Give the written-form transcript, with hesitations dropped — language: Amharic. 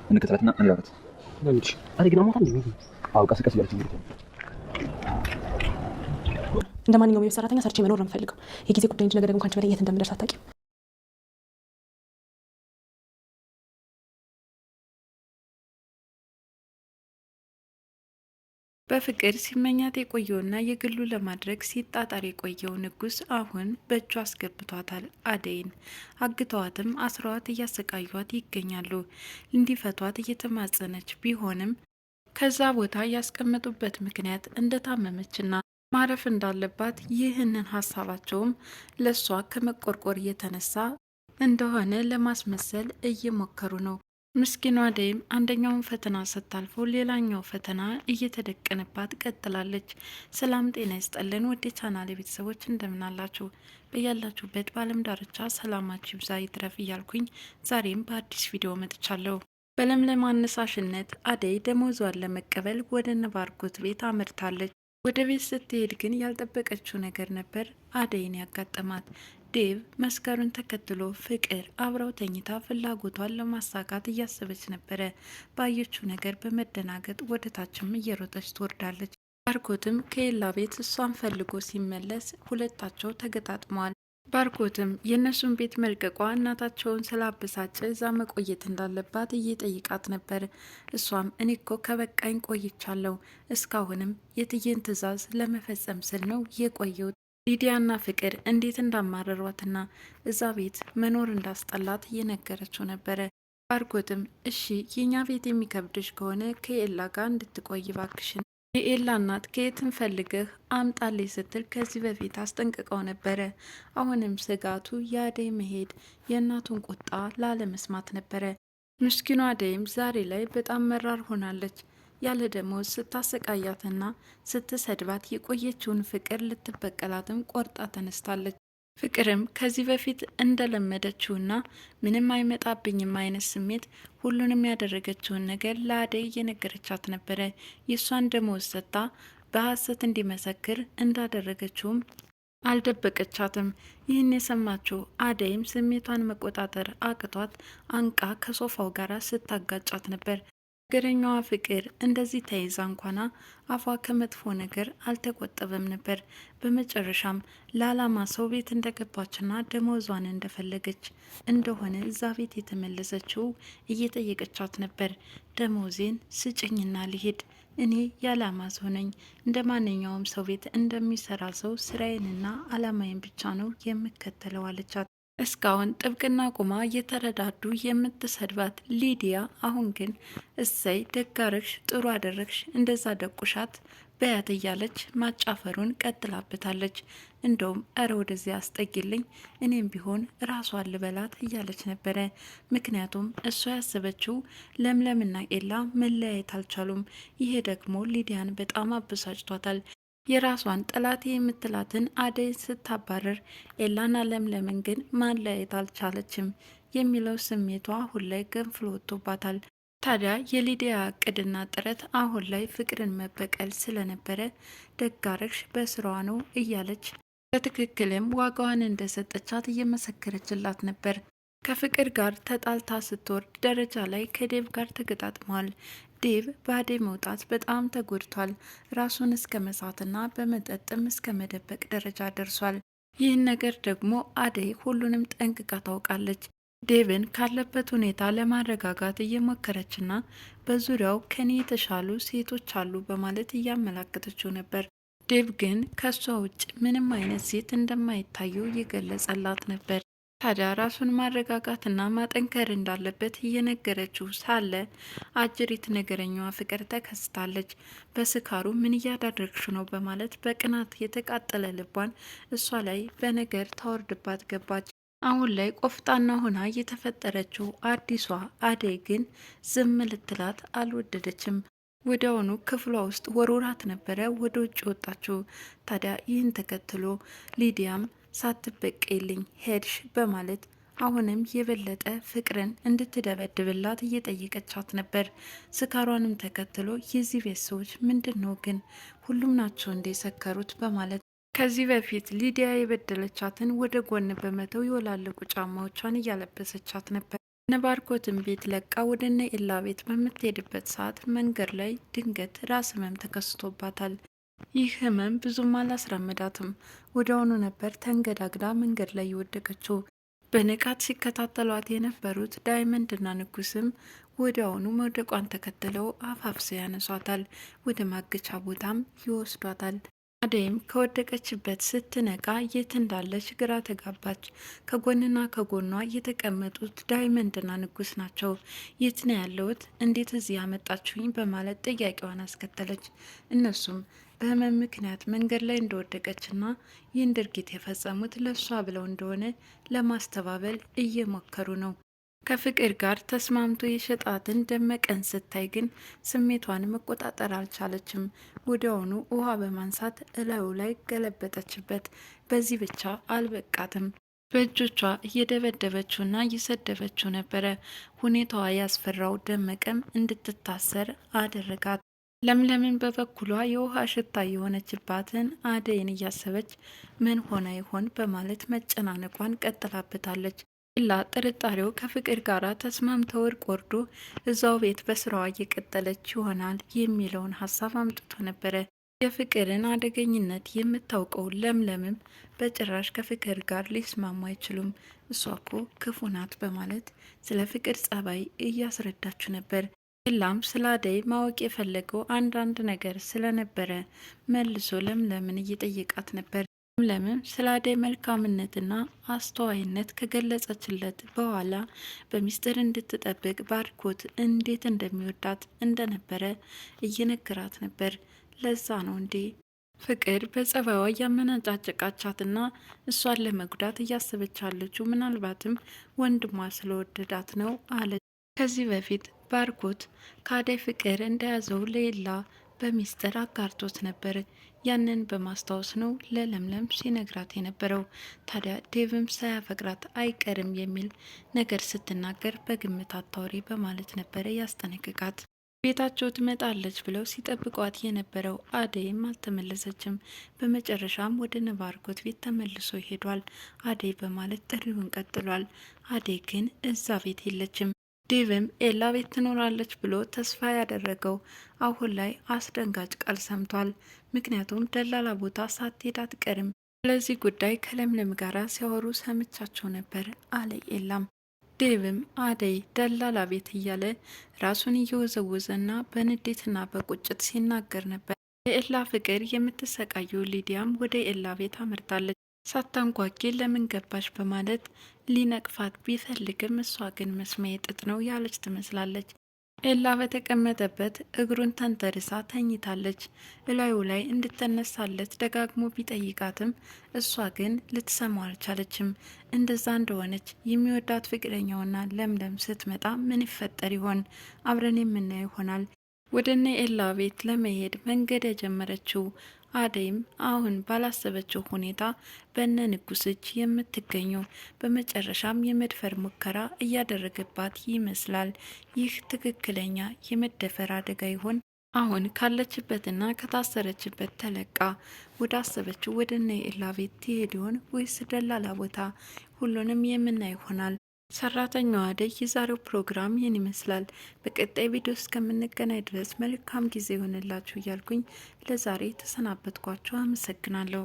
እንከተላትና እንላበት። ለምንሽ አረግና ሞታ እንዴ? አዎ ቀስ ቀስ እያለች እንግዲህ እንደ ማንኛውም የቤት ሰራተኛ ሰርቼ መኖር ነው የምፈልገው። የጊዜ ጉዳይ እንጂ ነገ ደግሞ ካንቺ በላይ የት እንደምደርስ አታውቂም። በፍቅር ሲመኛት የቆየውና የግሉ ለማድረግ ሲጣጣር የቆየው ንጉስ አሁን በእጁ አስገብቷታል። አደይን አግተዋትም አስረዋት እያሰቃዩት ይገኛሉ። እንዲፈቷት እየተማጸነች ቢሆንም ከዛ ቦታ ያስቀመጡበት ምክንያት እንደታመመችና ማረፍ እንዳለባት ይህንን ሀሳባቸውም ለሷ ከመቆርቆር የተነሳ እንደሆነ ለማስመሰል እየሞከሩ ነው። ምስኪኗ አደይም አንደኛውን ፈተና ስታልፈው ሌላኛው ፈተና እየተደቀነባት ቀጥላለች። ሰላም ጤና ይስጠልን ወደ ቻናል ቤተሰቦች እንደምናላችሁ በያላችሁበት በአለም ዳርቻ ሰላማችሁ ይብዛ ይትረፍ እያልኩኝ ዛሬም በአዲስ ቪዲዮ መጥቻለሁ። በለምለም አነሳሽነት አደይ ደሞዟን ለመቀበል ወደ ባርኮት ቤት አመርታለች። ወደ ቤት ስትሄድ ግን ያልጠበቀችው ነገር ነበር አደይን ያጋጠማት። ዴቭ መስከሩን ተከትሎ ፍቅር አብረው ተኝታ ፍላጎቷን ለማሳካት እያሰበች ነበረ። ባየችው ነገር በመደናገጥ ወደ ታችም እየሮጠች ትወርዳለች። ባርኮትም ከኤላ ቤት እሷን ፈልጎ ሲመለስ ሁለታቸው ተገጣጥመዋል። ባርኮትም የእነሱን ቤት መልቀቋ እናታቸውን ስላበሳጨ እዛ መቆየት እንዳለባት እየጠይቃት ነበር። እሷም እኔ እኮ ከበቃኝ ቆይቻለሁ፣ እስካሁንም የትዬን ትዕዛዝ ለመፈጸም ስል ነው የቆየው። ሊዲያና ፍቅር እንዴት እንዳማረሯትና እዛ ቤት መኖር እንዳስጠላት እየነገረችው ነበረ። ባርኮትም እሺ የኛ ቤት የሚከብድሽ ከሆነ ከኤላ ጋር እንድትቆይ ባክሽን፣ የኤላ እናት ከየትን ፈልገህ አምጣልኝ ስትል ከዚህ በፊት አስጠንቅቀው ነበረ። አሁንም ስጋቱ የአደይ መሄድ የእናቱን ቁጣ ላለመስማት ነበረ። ምስኪኗ አደይም ዛሬ ላይ በጣም መራር ሆናለች። ያለ ደሞዝ ስታሰቃያትና ስትሰድባት የቆየችውን ፍቅር ልትበቀላትም ቆርጣ ተነስታለች። ፍቅርም ከዚህ በፊት እንደለመደችውና ምንም አይመጣብኝም አይነት ስሜት ሁሉንም ያደረገችውን ነገር ለአደይ እየነገረቻት ነበረ። የእሷን ደሞዝ ሰጥታ በሐሰት እንዲመሰክር እንዳደረገችውም አልደበቀቻትም። ይህን የሰማችው አደይም ስሜቷን መቆጣጠር አቅቷት አንቃ ከሶፋው ጋር ስታጋጫት ነበር። ነገረኛዋ ፍቅር እንደዚህ ተይዛ እንኳና አፏ ከመጥፎ ነገር አልተቆጠበም ነበር። በመጨረሻም ለዓላማ ሰው ቤት እንደገባችና ደሞዟን እንደፈለገች እንደሆነ እዛ ቤት የተመለሰችው እየጠየቀቻት ነበር። ደሞዜን ስጭኝና ልሄድ፣ እኔ የዓላማ ሰው ነኝ፣ እንደ ማንኛውም ሰው ቤት እንደሚሰራ ሰው ስራዬንና ዓላማዬን ብቻ ነው የምከተለው አለቻት። እስካሁን ጥብቅና ቁማ እየተረዳዱ የምትሰድባት ሊዲያ አሁን ግን እሰይ ደጋረግሽ፣ ጥሩ አደረግሽ፣ እንደዛ ደቁሻት በያት እያለች ማጫፈሩን ቀጥላበታለች። እንደውም እረ ወደዚያ አስጠጊልኝ እኔም ቢሆን ራሷን ልበላት እያለች ነበረ። ምክንያቱም እሷ ያሰበችው ለምለምና ኤላ መለያየት አልቻሉም። ይሄ ደግሞ ሊዲያን በጣም አበሳጭቷታል። የራሷን ጠላቴ የምትላትን አደይ ስታባረር ኤላና ለምለምን ግን ማለያየት አልቻለችም የሚለው ስሜቷ አሁን ላይ ገንፍሎ ወጥቶባታል። ታዲያ የሊዲያ እቅድና ጥረት አሁን ላይ ፍቅርን መበቀል ስለነበረ ደጋረግሽ በስራዋ ነው እያለች በትክክልም ዋጋዋን እንደሰጠቻት እየመሰከረችላት ነበር። ከፍቅር ጋር ተጣልታ ስትወርድ ደረጃ ላይ ከዴቭ ጋር ተገጣጥሟል። ዴቭ በአደይ መውጣት በጣም ተጎድቷል። ራሱን እስከ መሳትና በመጠጥም እስከ መደበቅ ደረጃ ደርሷል። ይህን ነገር ደግሞ አደይ ሁሉንም ጠንቅቃ ታውቃለች። ዴቭን ካለበት ሁኔታ ለማረጋጋት እየሞከረችና በዙሪያው ከኔ የተሻሉ ሴቶች አሉ በማለት እያመላከተችው ነበር። ዴቭ ግን ከሷ ውጭ ምንም አይነት ሴት እንደማይታየው እየገለጸላት ነበር። ታዲያ ራሱን ማረጋጋትና ማጠንከር እንዳለበት እየነገረችው ሳለ አጅሪት ነገረኛዋ ፍቅር ተከስታለች። በስካሩ ምን እያዳረግሽ ነው በማለት በቅናት የተቃጠለ ልቧን እሷ ላይ በነገር ታወርድባት ገባች። አሁን ላይ ቆፍጣና ሆና የተፈጠረችው አዲሷ አደይ ግን ዝም ልትላት አልወደደችም። ወዲያውኑ ክፍሏ ውስጥ ወርውራት ነበረ ወደ ውጭ ወጣችው። ታዲያ ይህን ተከትሎ ሊዲያም ሳትበቀልኝ ሄድሽ በማለት አሁንም የበለጠ ፍቅርን እንድትደበድብላት እየጠየቀቻት ነበር። ስካሯንም ተከትሎ የዚህ ቤት ሰዎች ምንድን ነው ግን ሁሉም ናቸው እንደ ሰከሩት በማለት ከዚህ በፊት ሊዲያ የበደለቻትን ወደ ጎን በመተው የወላለቁ ጫማዎቿን እያለበሰቻት ነበር። ነባርኮትን ቤት ለቃ ወደ እነ ኤላ ቤት በምትሄድበት ሰዓት መንገድ ላይ ድንገት ራስ ህመም ተከስቶባታል። ይህ ህመም ብዙም አላስራመዳትም። ወዲያውኑ ነበር ተንገዳግዳ መንገድ ላይ የወደቀችው። በንቃት ሲከታተሏት የነበሩት ዳይመንድና ንጉስም ወዲያውኑ መውደቋን ተከትለው አፋፍሰው ያነሷታል። ወደ ማገቻ ቦታም ይወስዷታል። አደይም ከወደቀችበት ስትነቃ የት እንዳለች ግራ ተጋባች። ከጎንና ከጎኗ የተቀመጡት ዳይመንድና ንጉስ ናቸው። የት ነው ያለሁት? እንዴት እዚህ ያመጣችሁኝ? በማለት ጥያቄዋን አስከተለች። እነሱም በህመም ምክንያት መንገድ ላይ እንደወደቀችና ይህን ድርጊት የፈጸሙት ለሷ ብለው እንደሆነ ለማስተባበል እየሞከሩ ነው። ከፍቅር ጋር ተስማምቶ የሸጣትን ደመቀን ስታይ ግን ስሜቷን መቆጣጠር አልቻለችም። ወዲያውኑ ውሃ በማንሳት እላዩ ላይ ገለበጠችበት። በዚህ ብቻ አልበቃትም። በእጆቿ እየደበደበችውና እየሰደበችው ነበረ። ሁኔታዋ ያስፈራው ደመቀም እንድትታሰር አደረጋት። ለምለምን በበኩሏ የውሃ ሽታ የሆነችባትን አደይን እያሰበች ምን ሆና ይሆን በማለት መጨናነቋን ቀጥላበታለች። ኤላ ጥርጣሬው ከፍቅር ጋር ተስማምተው እርቅ ወርዶ እዛው ቤት በስራዋ እየቀጠለች ይሆናል የሚለውን ሀሳብ አምጥቶ ነበረ። የፍቅርን አደገኝነት የምታውቀው ለምለምም በጭራሽ ከፍቅር ጋር ሊስማሙ አይችሉም፣ እሷ እኮ ክፉ ናት በማለት ስለ ፍቅር ጸባይ እያስረዳችው ነበር። ኤላም ስለ አደይ ማወቅ የፈለገው አንዳንድ ነገር ስለነበረ መልሶ ለምለምን እየጠየቃት ነበር። ለምለም ስለ አደይ መልካምነትና አስተዋይነት ከገለጸችለት በኋላ በሚስጥር እንድትጠብቅ ባርኮት እንዴት እንደሚወዳት እንደነበረ እየነገራት ነበር። ለዛ ነው እንዴ ፍቅር በጸባይዋ እያመናጫጨቃቻትና እሷን ለመጉዳት እያሰበቻለችው፣ ምናልባትም ወንድሟ ስለወደዳት ነው አለ። ከዚህ በፊት ባርኮት ከአደይ ፍቅር እንደያዘው ሌላ በሚስጥር አጋርቶት ነበር። ያንን በማስታወስ ነው ለለምለም ሲነግራት የነበረው። ታዲያ ዴቭም ሳያፈቅራት አይቀርም የሚል ነገር ስትናገር በግምት አታውሪ በማለት ነበረ ያስጠነቅቃት። ቤታቸው ትመጣለች ብለው ሲጠብቋት የነበረው አደይም አልተመለሰችም። በመጨረሻም ወደ ነባርኮት ቤት ተመልሶ ሄዷል። አደይ በማለት ጥሪውን ቀጥሏል። አደይ ግን እዛ ቤት የለችም። ዴቭም ኤላ ቤት ትኖራለች ብሎ ተስፋ ያደረገው አሁን ላይ አስደንጋጭ ቃል ሰምቷል። ምክንያቱም ደላላ ቦታ ሳትሄድ አትቀርም። ስለዚህ ጉዳይ ከለምለም ጋር ሲያወሩ ሰምቻቸው ነበር አለ ኤላም። ዴቭም አደይ ደላላ ቤት እያለ ራሱን እየወዘወዘና በንዴትና በቁጭት ሲናገር ነበር። የኤላ ፍቅር የምትሰቃየው ሊዲያም ወደ ኤላ ቤት አመርታለች። ሳታንኳኪ ለምን ገባሽ በማለት ሊነቅፋት ቢፈልግም እሷ ግን መስሚያ ጥጥ ነው ያለች ትመስላለች። ኤላ በተቀመጠበት እግሩን ተንተርሳ ተኝታለች። እላዩ ላይ እንድትነሳለት ደጋግሞ ቢጠይቃትም እሷ ግን ልትሰማው አልቻለችም። እንደዛ እንደሆነች የሚወዳት ፍቅረኛውና ለምለም ስትመጣ ምን ይፈጠር ይሆን? አብረን የምናየው ይሆናል። ወደ እነ ኤላ ቤት ለመሄድ መንገድ የጀመረችው አደይም አሁን ባላሰበችው ሁኔታ በእነ ንጉስ እጅ የምትገኘው፣ በመጨረሻም የመድፈር ሙከራ እያደረገባት ይመስላል። ይህ ትክክለኛ የመደፈር አደጋ ይሆን? አሁን ካለችበትና ከታሰረችበት ተለቃ ወደ አሰበችው ወደ እነ ኤላ ቤት ትሄድ ይሆን ወይስ ደላላ ቦታ? ሁሉንም የምናይ ይሆናል። ሰራተኛዋ አደይ የዛሬው ፕሮግራም ይህን ይመስላል። በቀጣይ ቪዲዮ እስከምንገናኝ ድረስ መልካም ጊዜ ይሆንላችሁ እያልኩኝ ለዛሬ ተሰናበትኳችሁ። አመሰግናለሁ።